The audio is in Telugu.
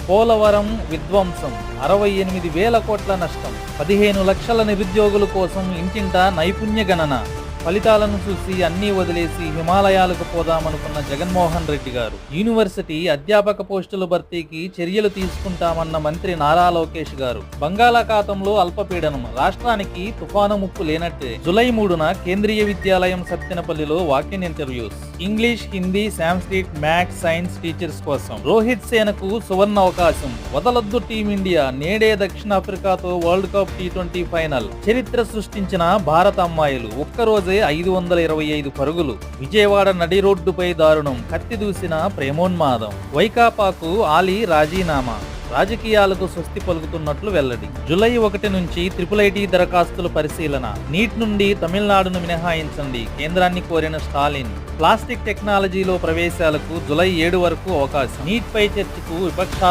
పోలవరం విధ్వంసం, 68,000 కోట్ల నష్టం, 15 లక్షల నిరుద్యోగుల కోసం ఇంటింటా నైపుణ్య గణన. ఫలితాలను చూసి అన్నీ వదిలేసి హిమాలయాలకు పోదామనుకున్న జగన్మోహన్ రెడ్డి గారు యూనివర్సిటీ అధ్యాపక పోస్టుల భర్తీకి చర్యలు తీసుకుంటామన్న మంత్రి నారా లోకేష్ గారు బంగాళాఖాతంలో అల్పపీడనం, రాష్ట్రానికి తుఫాను ముప్పు లేనట్టే. జూలై 3న కేంద్రీయ విద్యాలయం సత్తెనపల్లిలో walk in interviews. English, Hindi, Sanskrit, maths, science teachers కోసం రోహిత్ సేనకు సువర్ణ అవకాశం. వదలొద్దు టీమిండియా, నేడే దక్షిణాఫ్రికాతో వరల్డ్ కప్ T20 ఫైనల్. చరిత్ర సృష్టించిన భారత అమ్మాయిలు ఒక్కరోజే 525 పరుగులు. విజయవాడ నడి రోడ్డుపై దారుణం, కత్తి దూసిన ప్రేమోన్మాదం. వైకాపాకు ఆలీ రాజీనామా, రాజకీయాలకు స్వస్తి పలుకుతున్నట్లు వెల్లడి. జూలై 1 నుంచి IIIT దరఖాస్తుల పరిశీలన. నీట్ నుండి తమిళనాడును మినహాయించండి, కేంద్రాన్ని కోరిన స్టాలిన్. ప్లాస్టిక్ టెక్నాలజీలో ప్రవేశాలకు జూలై 7 వరకు అవకాశం. నీట్ పై చర్చకు విపక్షాలు